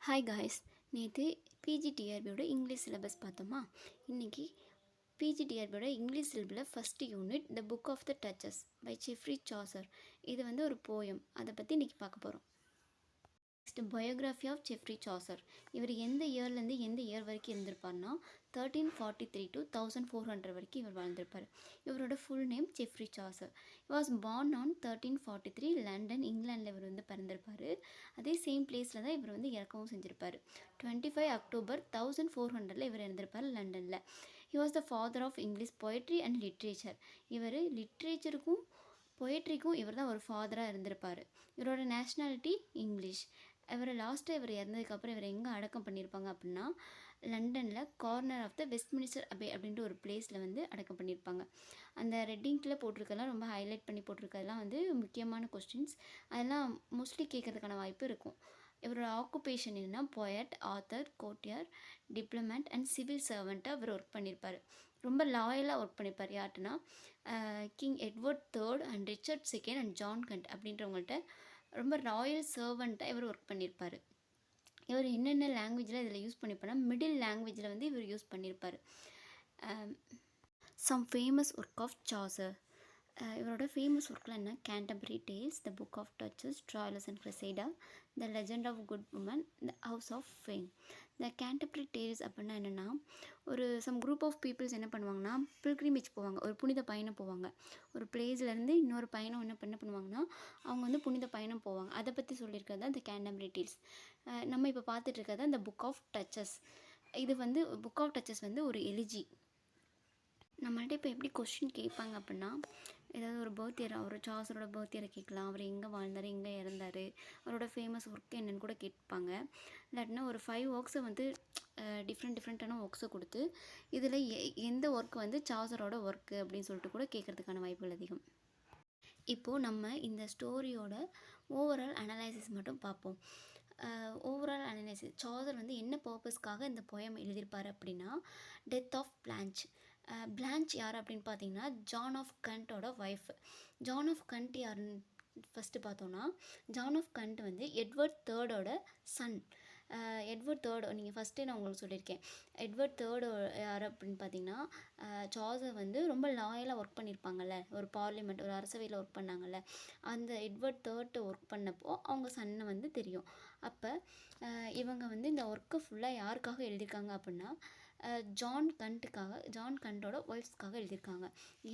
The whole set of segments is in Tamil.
ஹாய் காய்ஸ், நேற்று பிஜிடிஆர்பியோட இங்கிலீஷ் சிலபஸ் பார்த்தோமா. இன்றைக்கி பிஜிடிஆர்பியோட இங்கிலீஷ் சிலபில் first unit the book of the Duchess by Geoffrey Chaucer. இது ஒரு போயம். அதை பற்றி இன்றைக்கி பார்க்க போகிறோம். Next biography of Geoffrey Chaucer. இவர் எந்த இயர்லேருந்து எந்த இயர் வரைக்கும் இருந்திருப்பார்னா 1343 to 1400 வரைக்கும் இவர் வாழ்ந்திருப்பார். இவரோட full name Geoffrey Chaucer. Was born on 1343 London, இங்கிலாண்டில் இவர் பிறந்திருப்பார். அதே சேம் பிளேஸில் தான் இவர் இறக்கவும் செஞ்சுருப்பார். 25 அக்டோபர் 1400 இவர் இருந்திருப்பார் லண்டனில். He was the father of English poetry and literature. இவர் லிட்ரேச்சருக்கும் பொயட்ரிக்கும் இவர் தான் ஒரு ஃபாதராக இருந்திருப்பார். இவரோட நேஷ்னாலிட்டி இங்கிலீஷ். இவர் இறந்ததுக்கப்புறம் இவர் எங்கே அடக்கம் பண்ணியிருப்பாங்க அப்படின்னா லண்டனில் corner of the Westminster Abbey அப்படின்ற ஒரு பிளேஸில் அடக்கம் பண்ணியிருப்பாங்க. அந்த ரெட்டிங்கில் போட்டிருக்கெல்லாம் ரொம்ப ஹைலைட் பண்ணி போட்டிருக்கிறதுலாம் முக்கியமான கொஸ்டின்ஸ். அதெல்லாம் மோஸ்ட்லி கேட்கறதுக்கான வாய்ப்பு இருக்கும். இவரோட ஆக்குபேஷன் என்னென்னா poet, author, courtier, diplomat and civil சர்வெண்ட்டாக இவர் ஒர்க் பண்ணியிருப்பார். ரொம்ப லாயலாக ஒர்க் பண்ணியிருப்பார். யார்ட்டுனா king Edward III and Richard II and John Gaunt அப்படின்றவங்கள்ட்ட ரொம்ப ராயல் சர்வெண்ட்டாக இவர் ஒர்க் பண்ணியிருப்பார். இவர் என்னென்ன லாங்குவேஜில் இதில் யூஸ் பண்ணியிருப்பார்னா மிடில் லாங்குவேஜில் இவர் யூஸ் பண்ணியிருப்பார். Some famous work of Chaucer. இவரோட ஃபேமஸ் ஒர்க்கில் என்ன Canterbury tales, the book of duchess, Troilus and Criseyde, the legend of good woman, the house of fame. The Canterbury tales அப்படின்னா என்னென்னா சம் குரூப் ஆஃப் பீப்புள்ஸ் என்ன பண்ணுவாங்கன்னா பில்கிரிமேஜ் போவாங்க, ஒரு புனித பயணம் போவாங்க. ஒரு பிளேஸ்லேருந்து இன்னொரு பயணம் என்ன பண்ணுவாங்கன்னா அவங்க புனித பயணம் போவாங்க. அதை பற்றி சொல்லியிருக்கிறது தான் இந்த கேண்டபரி டேல்ஸ். நம்ம இப்போ பார்த்துட்டு இருக்கிறது இந்த புக் ஆஃப் டச்சஸ். இது புக் ஆஃப் டச்சஸ் ஒரு எலிஜி. நம்மள்ட்ட இப்போ எப்படி கொஸ்டின் கேட்பாங்க அப்படின்னா ஏதாவது ஒரு பர்த் ஒரு சாசரோட பர்த் இயரை கேட்கலாம், அவர் எங்கே வாழ்ந்தார், எங்கே இறந்தார், அவரோட ஃபேமஸ் ஒர்க் என்னென்னு கூட கேட்பாங்க. இல்லாட்டினா ஒரு 5 ஒர்க்ஸை டிஃப்ரெண்ட்டான ஒர்க்ஸை கொடுத்து இதில் எந்த ஒர்க் சாசரோட ஒர்க்கு அப்படின்னு சொல்லிட்டு கூட கேட்குறதுக்கான வாய்ப்புகள் அதிகம். இப்போது நம்ம இந்த ஸ்டோரியோட ஓவரால் அனலைசிஸ் மட்டும் பார்ப்போம். ஓவரால் அனலைசிஸ், சாசர் என்ன பர்பஸ்க்காக இந்த போயம் எழுதியிருப்பார் அப்படின்னா டெத் ஆஃப் பிளான்ச். பிளான்ச் யார் அப்படின்னு பார்த்தீங்கன்னா ஜான் ஆஃப் கண்டோட ஒய்ஃப். ஜான் ஆஃப் கண்ட் யாருன்னு ஃபஸ்ட்டு பார்த்தோன்னா John of Gaunt Edward III son. Edward III நீங்கள் ஃபஸ்ட்டே நான் உங்களுக்கு சொல்லியிருக்கேன். எட்வர்ட் III யார் அப்படின்னு பார்த்தீங்கன்னா சாசர் ரொம்ப லாயலாக ஒர்க் பண்ணியிருப்பாங்கல்ல, ஒரு பார்லிமெண்ட் ஒரு அரசவையில் ஒர்க் பண்ணாங்கல்ல, அந்த எட்வர்ட் III ஒர்க் பண்ணப்போ அவங்க சன்னை தெரியும். அப்போ இவங்க இந்த ஒர்க்கை ஃபுல்லாக யாருக்காக எழுதியிருக்காங்க அப்படின்னா ஜான் கண்டோட ஒய்ஃப்ஸ்க்காக எழுதியிருக்காங்க.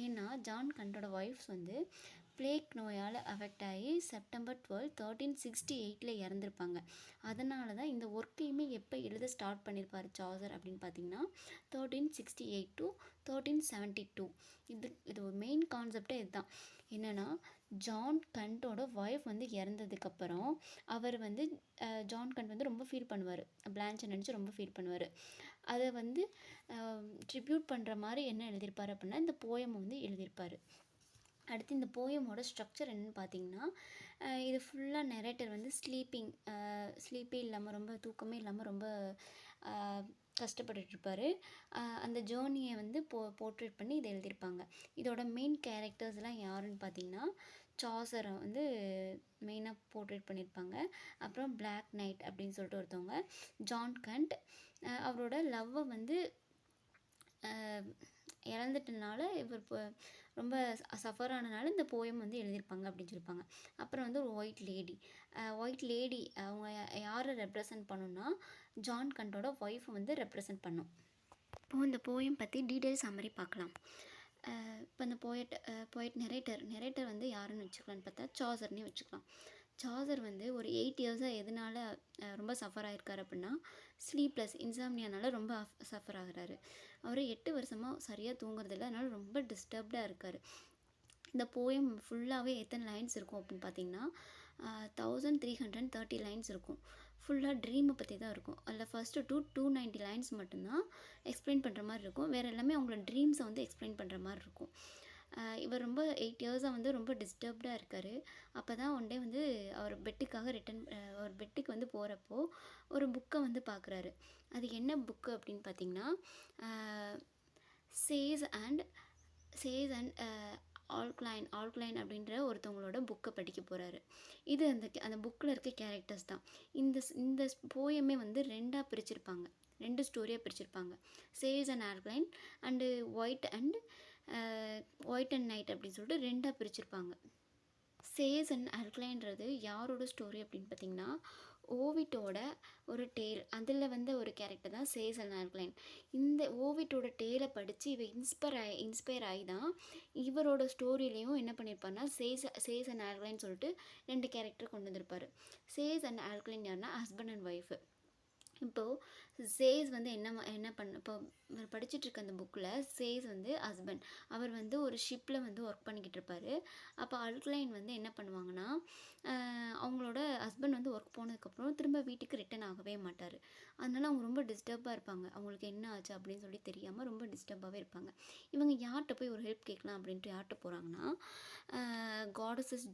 ஏன்னா ஜான் கண்டோட ஒய்ஃப்ஸ் பிளேக் நோயால் அஃபெக்ட் ஆகி செப்டம்பர் 12, 1368 இறந்துருப்பாங்க. அதனால தான் இந்த ஒர்க்கையுமே எப்போ எழுத ஸ்டார்ட் பண்ணியிருப்பார் சாசர் அப்படின்னு பார்த்தீங்கன்னா 1368 to 1372. இது ஒரு மெயின் கான்செப்டே இதுதான். என்னென்னா ஜான் கண்டோட ஒய்ஃப் இறந்ததுக்கப்புறம் அவர் ஜான் கண்ட் ரொம்ப ஃபீல் பண்ணுவார், பிளான்ச்சை நினச்சி ரொம்ப ஃபீல் பண்ணுவார். அதை ட்ரிபியூட் பண்ணுற மாதிரி என்ன எழுதியிருப்பார் அப்படின்னா இந்த போயம் எழுதியிருப்பார். அடுத்து இந்த போயமோட ஸ்ட்ரக்சர் என்னென்னு பார்த்தீங்கன்னா இது ஃபுல்லாக நெரேட்டர் ஸ்லீப்பே இல்லாமல் ரொம்ப தூக்கமே இல்லாமல் ரொம்ப கஷ்டப்பட்டுருப்பார். அந்த ஜேர்னியை போர்ட்ரேட் பண்ணி இதை எழுதியிருப்பாங்க. இதோட மெயின் கேரக்டர்ஸ்லாம் யாருன்னு பார்த்தீங்கன்னா சாசரை மெயினாக போர்ட்ரேட் பண்ணியிருப்பாங்க. அப்புறம் பிளாக் நைட் அப்படின்னு சொல்லிட்டு ஒருத்தவங்க, ஜான் கண்ட் அவரோட லவ்வை இழந்துட்டனால இவர் இப்போ ரொம்ப சஃபர் ஆனனால இந்த போயம் எழுதியிருப்பாங்க அப்படின்னு சொல்லியிருப்பாங்க. அப்புறம் ஒரு ஒயிட் லேடி அவங்க யாரை ரெப்ரசன்ட் பண்ணுன்னா ஜான் கண்டோட ஒய்ஃபை ரெப்ரசன்ட் பண்ணும். இப்போது இந்த போயம் பற்றி டீட்டெயில்ஸ் சம்மரி பார்க்கலாம். இப்போ இந்த போயட் நெரேட்டர் யாருன்னு வச்சுக்கலான்னு பார்த்தா சாசர்னே வச்சுக்கலாம். சாசர் ஒரு 8 இயர்ஸாக எதனால் ரொம்ப சஃபர் ஆகிருக்கார் அப்படின்னா ஸ்லீப்லெஸ் இன்சாம்னியானால ரொம்ப சஃபர் ஆகிறாரு. அவர் 8 வருஷமாக சரியாக தூங்குறதில்ல, அதனால் ரொம்ப டிஸ்டர்ப்டாக இருக்கார். இந்த போயம் ஃபுல்லாகவே எத்தனை லைன்ஸ் இருக்கும் அப்படின்னு பார்த்தீங்கன்னா 1330 லைன்ஸ் இருக்கும். ஃபுல்லாக ட்ரீமை பற்றி தான் இருக்கும். அதில் ஃபஸ்ட்டு 290 லைன்ஸ் மட்டும்தான் எக்ஸ்பிளைன் பண்ணுற மாதிரி இருக்கும். வேறு எல்லாமே அவங்களோட ட்ரீம்ஸை எக்ஸ்பிளைன் பண்ணுற மாதிரி இருக்கும். இவர் ரொம்ப 8 இயர்ஸாக ரொம்ப டிஸ்டர்ப்டாக இருக்கார். அப்போ தான் ஒன் டே அவர் பெட்டுக்கு போகிறப்போ ஒரு புக்கை பார்க்குறாரு. அது என்ன புக்கு அப்படின்னு பார்த்தீங்கன்னா சேஸ் அண்ட் ஆல்க்ளைன் அப்படின்ற ஒருத்தவங்களோட புக்கை படிக்க போகிறாரு. இது அந்த புக்கில் இருக்க கேரக்டர்ஸ் தான். இந்த போயமே வந்து 2ஆக பிரிச்சிருப்பாங்க, 2 ஸ்டோரியாக பிரிச்சிருப்பாங்க. சேஸ் and Alcyone and white and knight அப்படின்னு சொல்லிட்டு 2ஆக பிரிச்சிருப்பாங்க. சேஸ் அண்ட் ஆல்க்ளைன்றது யாரோட ஸ்டோரி அப்படின்னு பார்த்தீங்கன்னா, ஓவிட்டோட ஒரு டேல். அதில் வந்து ஒரு கேரக்டர் தான் சேஸ் அண்ட் ஆல்க்ளைன். இந்த ஓவிட்டோட டேலை படித்து இவ இன்ஸ்பயர் ஆகி தான் இவரோட ஸ்டோரியிலையும் என்ன பண்ணியிருப்பாருன்னா சேஸ் அண்ட் ஆல்க்ளைன் சொல்லிட்டு 2 கேரக்டர் கொண்டு வந்திருப்பார். சேஸ் அண்ட் ஆல்க்ளைன் யாருன்னா ஹஸ்பண்ட் அண்ட் ஒய்ஃபு. இப்போது சேஸ் வந்து என்ன இப்போ படிச்சுட்டு இருக்க அந்த புக்கில் சேஸ் வந்து ஹஸ்பண்ட். அவர் வந்து ஒரு ஷிப்பில் வந்து ஒர்க் பண்ணிக்கிட்டு இருப்பார். அப்போ ஆல்க்ளைன் வந்து என்ன பண்ணுவாங்கன்னா, அவங்களோட ஹஸ்பண்ட் வந்து ஒர்க் போனதுக்கப்புறம் திரும்ப வீட்டுக்கு ரிட்டன் ஆகவே மாட்டார். அதனால அவங்க ரொம்ப டிஸ்டர்பாக இருப்பாங்க. அவங்களுக்கு என்ன ஆச்சு அப்படின்னு சொல்லி தெரியாமல் ரொம்ப டிஸ்டர்பாகவே இருப்பாங்க. இவங்க யார்கிட்ட போய் ஒரு ஹெல்ப் கேட்கலாம் அப்படின்ட்டு யார்கிட்ட போகிறாங்கன்னா, காடஸஸ்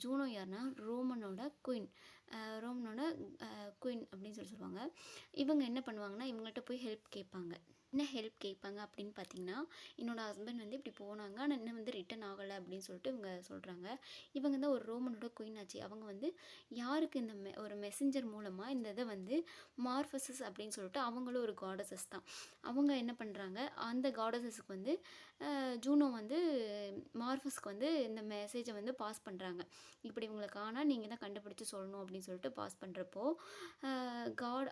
ஜூனோ யாருன்னா ரோமனோட குயின் அப்படின்னு சொல்லுவாங்க. இவங்க என்ன பண்ணுவாங்கன்னா, இவங்கள்ட்ட போய் ஹெல்ப் கேட்பாங்க. என்ன ஹெல்ப் கேட்பாங்க அப்படின்னு பார்த்தீங்கன்னா, என்னோடய ஹஸ்பண்ட் வந்து இப்படி போனாங்க, ஆனால் இன்னும் வந்து ரிட்டன் ஆகலை அப்படின்னு சொல்லிட்டு இவங்க சொல்கிறாங்க. இவங்க தான் ஒரு ரோமனோட குயின் ஆச்சு. அவங்க வந்து யாருக்கு ஒரு மெசஞ்சர் மூலமாக இந்த இதை வந்து மார்ஃபஸஸ் அப்படின்னு சொல்லிட்டு அவங்களும் ஒரு காடஸஸ் தான். அவங்க என்ன பண்ணுறாங்க, அந்த காடஸஸுக்கு வந்து ஜூனோ வந்து மார்ஃபஸ்க்கு வந்து இந்த மெசேஜை வந்து பாஸ் பண்ணுறாங்க. இப்படி இவங்களை காணா, நீங்கள் தான் கண்டுபிடிச்சி சொல்லணும் அப்படின்னு சொல்லிட்டு பாஸ் பண்ணுறப்போ,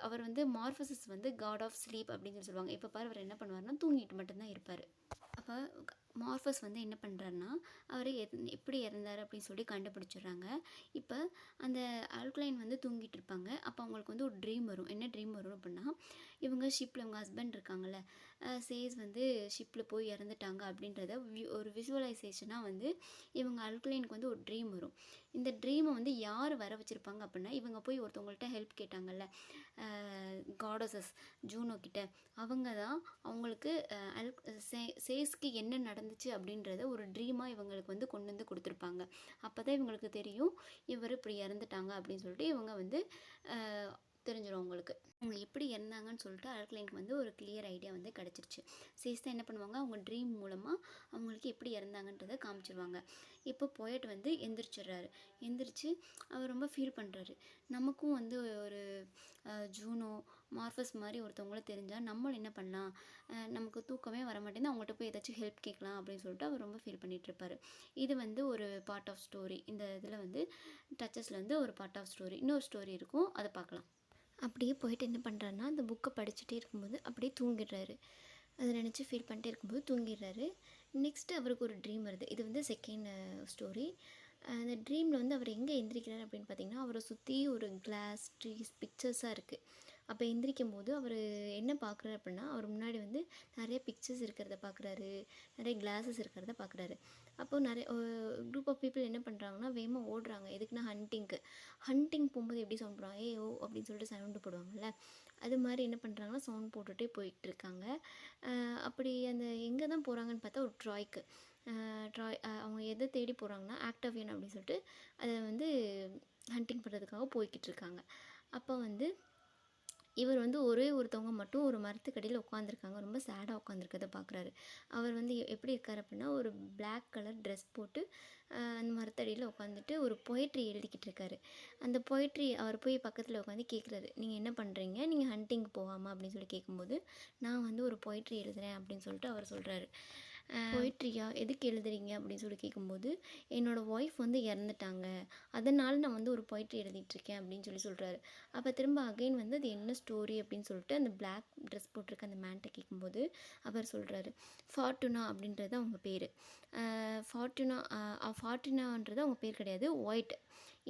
அவர் வந்து மார்ஃபஸஸ் வந்து காட் ஆஃப் ஸ்லீப் அப்படின்னு சொல்லுவாங்க. இப்போ பாரு அவர் என்ன பண்ணுவார்னா, தூங்கிட்டு மட்டும்தான் இருப்பார். அப்போ மார்ஃபஸ் வந்து என்ன பண்ணுறாருன்னா, அவர் எப்படி இறந்தார் அப்படின்னு சொல்லி கண்டுபிடிச்சிடுறாங்க. இப்போ அந்த ஆல்க்ளைன் வந்து தூங்கிட்டு இருப்பாங்க. அப்போ அவங்களுக்கு வந்து ஒரு ட்ரீம் வரும். என்ன ட்ரீம் வரும் அப்படின்னா, இவங்க இவங்க ஹஸ்பண்ட் இருக்காங்கல்ல, சேஸ் வந்து ஷிப்பில் போய் இறந்துட்டாங்க அப்படின்றத ஒரு விசுவலைசேஷனாக வந்து இவங்க ஆல்க்ளைனுக்கு வந்து ஒரு ட்ரீம் வரும். இந்த ட்ரீமை வந்து யார் வர வச்சுருப்பாங்க அப்படின்னா, இவங்க போய் ஒருத்தவங்கள்ட்ட ஹெல்ப் கேட்டாங்கல்ல, காடஸஸ் ஜூனோ கிட்ட, அவங்க தான் அவங்களுக்கு சேஸ்க்கு என்ன நடந்துச்சு அப்படின்றத ஒரு ட்ரீமாக இவங்களுக்கு வந்து கொண்டு வந்து கொடுத்துருப்பாங்க. அப்போ தான் இவங்களுக்கு தெரியும் இவர் இப்படி இறந்துட்டாங்க அப்படின்னு சொல்லிட்டு இவங்க வந்து தெரிஞ்சிடும் அவங்களுக்கு. அவங்க எப்படி இறந்தாங்கன்னு சொல்லிட்டு ஆல்க்ளைனுக்கு வந்து ஒரு கிளியர் ஐடியா வந்து கிடச்சிருச்சு. சேஸ் தான் என்ன பண்ணுவாங்க, அவங்க ட்ரீம் மூலமாக அவங்களுக்கு எப்படி இறந்தாங்கன்றதை காமிச்சிருவாங்க. இப்போ போயட் வந்து எந்திரிச்சு அவர் ரொம்ப ஃபீல் பண்ணுறாரு. நமக்கும் வந்து ஒரு ஜூனோ மார்ஃபஸ் மாதிரி ஒருத்தவங்கள தெரிஞ்சால் நம்மளும் என்ன பண்ணலாம், நமக்கு தூக்கமே வர மாட்டேங்குது, அவங்கள்ட்ட போய் ஏதாச்சும் ஹெல்ப் கேட்கலாம் அப்படின்னு சொல்லிட்டு அவர் ரொம்ப ஃபீல் பண்ணிகிட்ருப்பார். இது வந்து ஒரு பார்ட் ஆஃப் ஸ்டோரி. இந்த இதில் வந்து டச்சஸில் வந்து ஒரு பார்ட் ஆஃப் ஸ்டோரி, இன்னொரு ஸ்டோரி இருக்கும், அதை பார்க்கலாம். அப்படியே போயிட்டு என்ன பண்ணுறாருன்னா, அந்த புக்கை படிச்சுட்டே இருக்கும்போது அப்படியே தூங்கிடுறாரு. அதை நினச்சி ஃபீல் பண்ணிட்டே இருக்கும்போது தூங்கிடுறாரு. நெக்ஸ்ட்டு அவருக்கு ஒரு ட்ரீம் வருது. இது வந்து செகண்ட் ஸ்டோரி. அந்த ட்ரீமில் வந்து அவர் எங்கே எந்திரிக்கிறார் அப்படின்னு பார்த்தீங்கன்னா, அவரை சுற்றி ஒரு கிளாஸ் ட்ரீஸ் பிக்சர்ஸாக இருக்குது. அப்போ எந்திரிக்கும் போது அவர் என்ன பார்க்குறாரு அப்படின்னா, அவர் முன்னாடி வந்து நிறைய பிக்சர்ஸ் இருக்கிறத பார்க்குறாரு, நிறைய கிளாஸஸ் இருக்கிறத பார்க்குறாரு. அப்போது நிறைய குரூப் ஆஃப் பீப்புள் என்ன பண்ணுறாங்கன்னா, வேகமாக ஓடுறாங்க. எதுக்குன்னா ஹண்டிங் போகும்போது எப்படி சவுண்ட் போடுவாங்க, ஏ ஓ அப்படின்னு சொல்லிட்டு சவுண்டு போடுவாங்கள்ல, அது மாதிரி என்ன பண்ணுறாங்கன்னா சவுண்ட் போட்டுகிட்டே போயிட்டு இருக்காங்க. அப்படி அந்த எங்கே தான் போகிறாங்கன்னு பார்த்தா ஒரு ட்ராய் அவங்க எதை தேடி போகிறாங்கன்னா, ஆக்டாவியன் அப்படின்னு சொல்லிட்டு அதை வந்து ஹண்டிங் பண்ணுறதுக்காக போய்கிட்டு இருக்காங்க. அப்போ வந்து இவர் வந்து ஒருத்தவங்க மட்டும் ஒரு மரத்துக்கடியில் உட்காந்துருக்காங்க, ரொம்ப சேடாக உட்காந்துருக்கதை பார்க்குறாரு. அவர் வந்து எப்படி இருக்கார் அப்படின்னா, ஒரு பிளாக் கலர் ட்ரெஸ் போட்டு அந்த மரத்தடியில் உட்காந்துட்டு ஒரு பொயட்ரி எழுதிக்கிட்டு இருக்காரு. அந்த பொயட்ரி அவர் போய் பக்கத்தில் உட்காந்து கேட்குறாரு, நீங்கள் என்ன பண்ணுறீங்க, நீங்கள் ஹண்டிங் போகாமல் அப்படின்னு சொல்லி கேட்கும்போது, நான் வந்து ஒரு பொயட்ரி எழுதுகிறேன் அப்படின்னு சொல்லிட்டு அவர் சொல்கிறாரு. பொயட்ரியா, எதுக்கு எழுதுறீங்க அப்படின்னு சொல்லி கேட்கும்போது, என்னோடய ஒய்ஃப் வந்து இறந்துட்டாங்க, அதனால் நான் வந்து ஒரு பொயட்ரி எழுதிட்டுருக்கேன் அப்படின்னு சொல்கிறாரு. அப்போ திரும்ப அகைன் வந்து அது என்ன ஸ்டோரி அப்படின்னு சொல்லிட்டு அந்த பிளாக் ட்ரெஸ் போட்டிருக்க அந்த மேன்ட்ட கேட்கும்போது அவர் சொல்கிறாரு, ஃபார்ட்டுனா அப்படின்றது அவங்க பேர். ஃபார்ட்டுனான்றது அவங்க பேர் கிடையாது, ஒயிட்.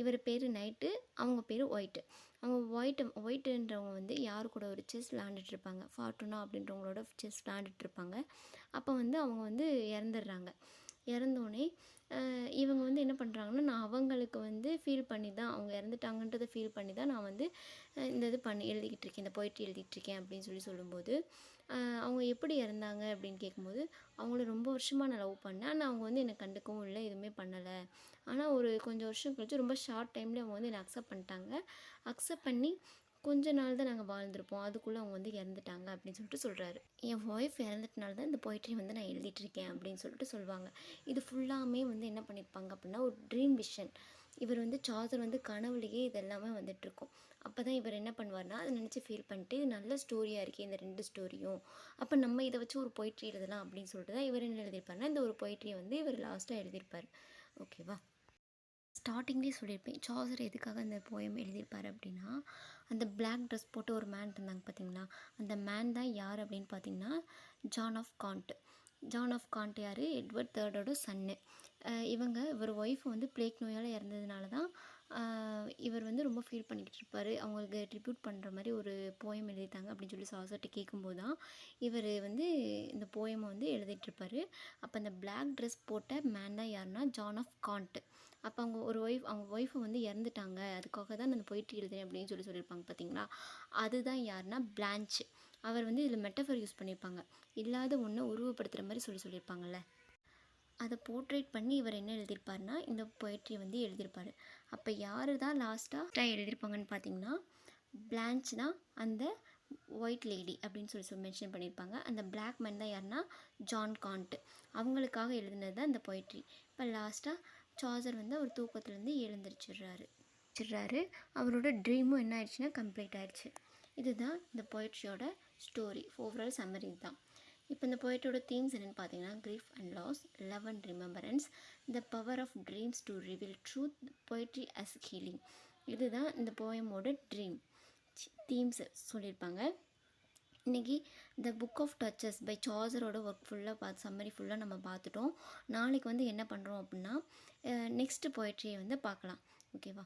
இவர் பேர் நைட்டு, அவங்க பேர் ஒயிட்டு. அவங்க ஒயிட்டுன்றவங்க வந்து யார் கூட ஒரு செஸ் விளாண்டுட்ருப்பாங்க, ஃபார்ட்டுனா அப்படின்றவங்களோட செஸ் விளாண்டுட்ருப்பாங்க. அப்போ வந்து அவங்க வந்து இறந்துடுறாங்க. இறந்தோடனே இவங்க வந்து என்ன பண்ணுறாங்கன்னா, நான் அவங்களுக்கு வந்து ஃபீல் பண்ணி தான், அவங்க இறந்துட்டாங்கன்றதை ஃபீல் பண்ணி தான் நான் வந்து இந்த இது எழுதிக்கிட்டு இருக்கேன், இந்த பொயட்ரி எழுதிட்டுருக்கேன் அப்படின்னு சொல்லும்போது, அவங்க எப்படி இறந்தாங்க அப்படின்னு கேட்கும்போது, அவங்கள ரொம்ப வருஷமாக நான் லவ் பண்ணேன், ஆனால் அவங்க வந்து என்னை கண்டுக்கவும் இல்லை, எதுவுமே பண்ணலை. ஆனால் ஒரு கொஞ்சம் வருஷம் கழிச்சு ரொம்ப ஷார்ட் டைமில் அவங்க வந்து என்னை அக்செப்ட் பண்ணிட்டாங்க. அக்செப்ட் பண்ணி கொஞ்ச நாள் தான் நாங்கள் வாழ்ந்திருப்போம், அதுக்குள்ளே அவங்க வந்து இறந்துட்டாங்க அப்படின்னு சொல்லிட்டு சொல்கிறாரு. என் ஒய்ஃப் இறந்துட்டனால தான் இந்த போய்ட்ரி வந்து நான் எழுதிட்டுருக்கேன் அப்படின்னு சொல்லிட்டு சொல்லுவாங்க. இது ஃபுல்லாமே வந்து என்ன பண்ணியிருப்பாங்க அப்படின்னா ஒரு ட்ரீம் விஷன். இவர் வந்து சார்ஜர் வந்து கனவுலேயே இது எல்லாமே வந்துட்டுருக்கும். அப்போ தான் இவர் என்ன பண்ணுவார்னா அதை நினச்சி ஃபீல் பண்ணிட்டு இது நல்ல ஸ்டோரியாக இருக்கே இந்த 2 ஸ்டோரியும், அப்போ நம்ம இதை வச்சு ஒரு போய்ட்ரி எழுதலாம் அப்படின்னு சொல்லிட்டு தான் இவர் என்ன எழுதியிருப்பாருன்னா இந்த ஒரு போய்ட்ரியை வந்து இவர் லாஸ்ட்டாக எழுதியிருப்பார். ஓகேவா? ஸ்டார்டிங்லேயே சொல்லியிருப்பேன் சார்ஜர் எதுக்காக அந்த போயம் எழுதியிருப்பார் அப்படின்னா, அந்த பிளாக் ட்ரெஸ் போட்டு ஒரு மேன் இருந்தாங்க பார்த்தீங்களா, அந்த மேன் தான் யார் அப்படின்னு பார்த்தீங்கன்னா John of Gaunt. John of Gaunt யார்? எட்வர்ட் தேர்டோட சன்னு. இவங்க இவர் ஒய்ஃப் வந்து பிளேக் நோயால் இறந்ததுனால தான் இவர் வந்து ரொம்ப ஃபீல் பண்ணிக்கிட்டு இருப்பார். அவங்களுக்கு ட்ரிபியூட் பண்ணுற மாதிரி ஒரு போயம் எழுதிட்டாங்க அப்படின்னு சொல்லி சார்ஜர்கிட்ட கேட்கும்போது தான் இவர் வந்து இந்த போயமை வந்து எழுதிட்டுருப்பார். அப்போ அந்த பிளாக் ட்ரெஸ் போட்ட மேன் தான் யாருன்னா ஜான் ஆஃப் காண்ட். அப்போ அவங்க ஒய்ஃபை வந்து இறந்துட்டாங்க, அதுக்காக தான் நான் போயிட்டு எழுதுறேன் அப்படின்னு சொல்லியிருப்பாங்க பார்த்தீங்களா. அதுதான் யாருன்னா பிளான்ச். அவர் வந்து இதில் மெட்டஃபர் யூஸ் பண்ணியிருப்பாங்க, இல்லாத ஒன்றை உருவப்படுத்துகிற மாதிரி சொல்லியிருப்பாங்கள்ல, அதை போர்ட்ரேட் பண்ணி இவர் என்ன எழுதியிருப்பார்னா இந்த போய்ட்ரி வந்து எழுதியிருப்பார். அப்போ யார் தான் லாஸ்ட்டாக எழுதியிருப்பாங்கன்னு பார்த்தீங்கன்னா பிளான்ச் தான் அந்த ஒயிட் லேடி அப்படின்னு சொல்லி மென்ஷன் பண்ணியிருப்பாங்க. அந்த பிளாக் மேன் தான் யாருன்னா ஜான் காண்ட். அவங்களுக்காக எழுதினது தான் இந்த போய்ட்ரி. இப்போ லாஸ்ட்டாக சார்ஜர் வந்து அவர் தூக்கத்துலேருந்து எழுந்திரிச்சிடுறாரு. அவரோட ட்ரீமும் என்ன ஆயிடுச்சுன்னா கம்ப்ளீட் ஆயிடுச்சு. இதுதான் இந்த போய்ட்ரியோட ஸ்டோரி. ஓவரால் சம்மரி தான். இப்போ இந்த போய்ட்ரியோட தீம்ஸ் என்னென்னு பார்த்தீங்கன்னா grief and loss, love and remembrance, the power of dreams to reveal truth, poetry as healing. இதுதான் இந்த போயமோட தீம்ஸ் சொல்லியிருப்பாங்க. இன்றைக்கி the book of duchess by சார்ஜரோட ஒர்க் ஃபுல்லாக சம்மரி ஃபுல்லாக நம்ம பார்த்துட்டோம். நாளைக்கு வந்து என்ன பண்ணுறோம் அப்படின்னா நெக்ஸ்ட்டு போய்ட்ரியை வந்து பார்க்கலாம். ஓகேவா?